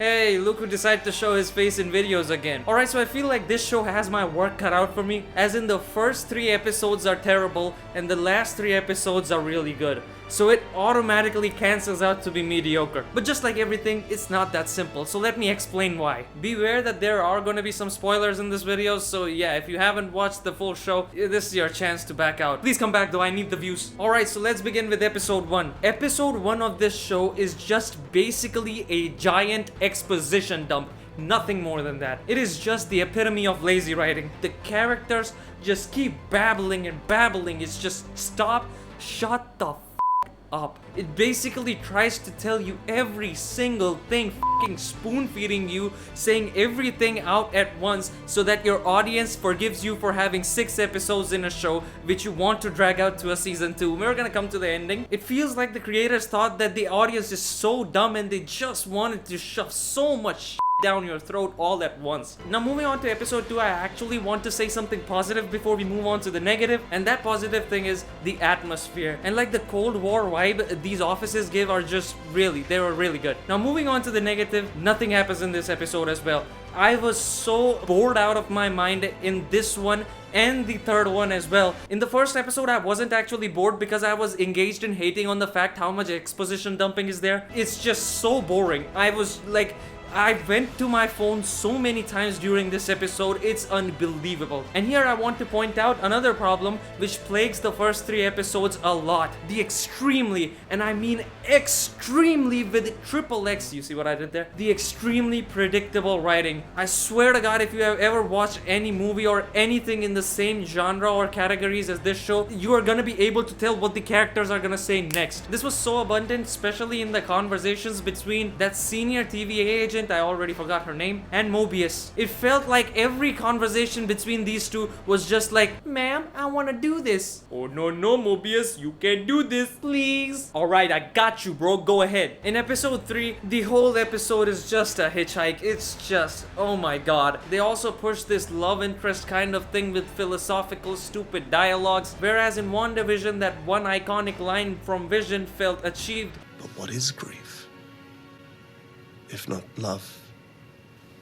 Hey, look who decided to show his face in videos again. Alright, so I feel like this show has my work cut out for me, as in the first 3 episodes are terrible and the last 3 episodes are really good. So it automatically cancels out to be mediocre. But just like everything, it's not that simple, so let me explain why. Beware that there are gonna be some spoilers in this video, so yeah, if you haven't watched the full show, this is your chance to back out. Please come back though, I need the views. Alright, so let's begin with episode 1. Episode 1 of this show is just basically a giant exposition dump. Nothing more than that. It is just the epitome of lazy writing. The characters just keep babbling and babbling. It's just stop, shut the up. It basically tries to tell you every single thing, fucking spoon feeding you, saying everything out at once so that your audience forgives you for having 6 episodes in a show which you want to drag out to a season 2. We're gonna come to the ending. It feels like the creators thought that the audience is so dumb and they just wanted to shove so much down your throat all at once. Now moving on to episode 2, I actually want to say something positive before we move on to the negative, and that positive thing is the atmosphere. And like the Cold War vibe these offices give are just they were really good. Now moving on to the negative, nothing happens in this episode as well. I was so bored out of my mind in this one and the third one as well. In the first episode, I wasn't actually bored because I was engaged in hating on the fact how much exposition dumping is there. It's just so boring. I went to my phone so many times during this episode, it's unbelievable. And here I want to point out another problem which plagues the first 3 episodes a lot. The extremely, and I mean extremely with triple X, you see what I did there? The extremely predictable writing. I swear to God, if you have ever watched any movie or anything in the same genre or categories as this show, you are gonna be able to tell what the characters are gonna say next. This was so abundant, especially in the conversations between that senior TVA agent, I already forgot her name, and Mobius. It felt like every conversation between these two was just like, ma'am, I wanna do this. Oh no, Mobius, you can't do this, please. Alright, I got you, bro, go ahead. In episode 3, the whole episode is just a hitchhike. It's just, oh my god. They also push this love interest kind of thing with philosophical stupid dialogues, whereas in WandaVision, that one iconic line from Vision felt achieved. But what is grief? If not love,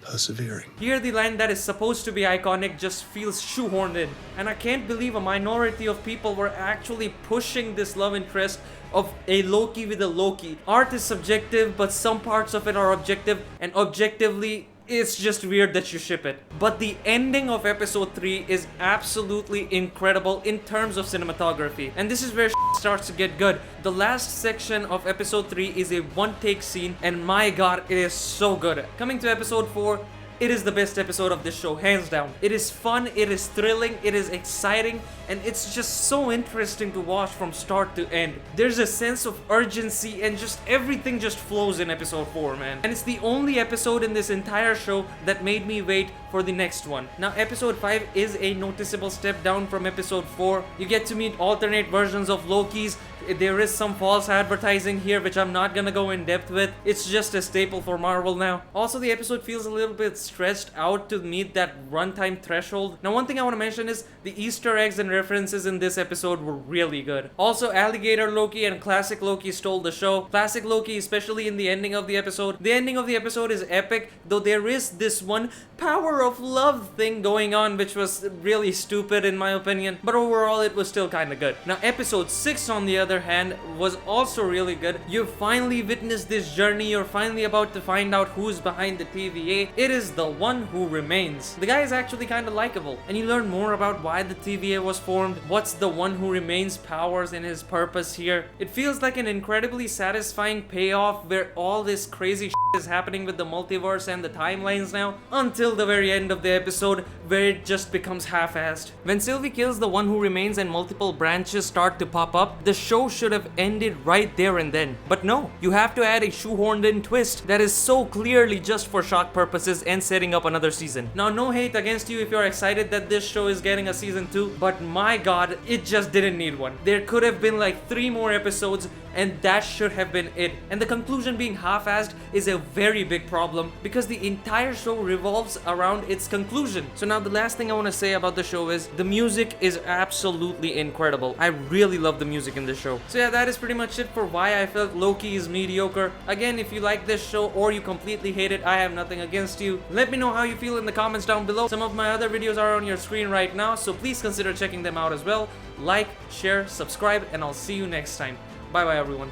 persevering. Here the line that is supposed to be iconic just feels shoehorned in. And I can't believe a minority of people were actually pushing this love interest of a Loki with a Loki. Art is subjective, but some parts of it are objective, and objectively, it's just weird that you ship it. But the ending of episode 3 is absolutely incredible in terms of cinematography. And this is where starts to get good. The last section of episode 3 is a one-take scene, and my god, it is so good. Coming to episode 4, it is the best episode of this show, hands down. It is fun, it is thrilling, it is exciting, and it's just so interesting to watch from start to end. There's a sense of urgency and just everything just flows in episode 4, man. And it's the only episode in this entire show that made me wait for the next one. Now, episode 5 is a noticeable step down from episode 4. You get to meet alternate versions of Lokis. There is some false advertising here which I'm not gonna go in depth with. It's just a staple for Marvel now. Also, the episode feels a little bit stretched out to meet that runtime threshold. Now, one thing I want to mention is the Easter eggs and references in this episode were really good. Also, Alligator Loki and Classic Loki stole the show. Classic Loki, especially in the ending of the episode. The ending of the episode is epic, though there is this one power of love thing going on which was really stupid in my opinion. But overall, it was still kind of good. Now, episode 6 on the other hand was also really good. You've finally witnessed this journey. You're finally about to find out who's behind the TVA. It is the One Who Remains. The guy is actually kind of likable, and you learn more about why the TVA was formed, what's the One Who Remains powers and his purpose here. It feels like an incredibly satisfying payoff where all this crazy is happening with the multiverse and the timelines now, until the very end of the episode where it just becomes half-assed. When Sylvie kills the One Who Remains and multiple branches start to pop up, the show should have ended right there and then. But no, you have to add a shoehorned in twist that is so clearly just for shock purposes and setting up another season. Now, no hate against you if you're excited that this show is getting a season 2, but my god, it just didn't need one. There could have been like 3 more episodes and that should have been it. And the conclusion being half-assed is a very big problem because the entire show revolves around its conclusion. So now the last thing I want to say about the show is the music is absolutely incredible. I really love the music in this show. So yeah, that is pretty much it for why I felt Loki is mediocre. Again, if you like this show or you completely hate it, I have nothing against you. Let me know how you feel in the comments down below. Some of my other videos are on your screen right now, so please consider checking them out as well. Like, share, subscribe, and I'll see you next time. Bye bye everyone.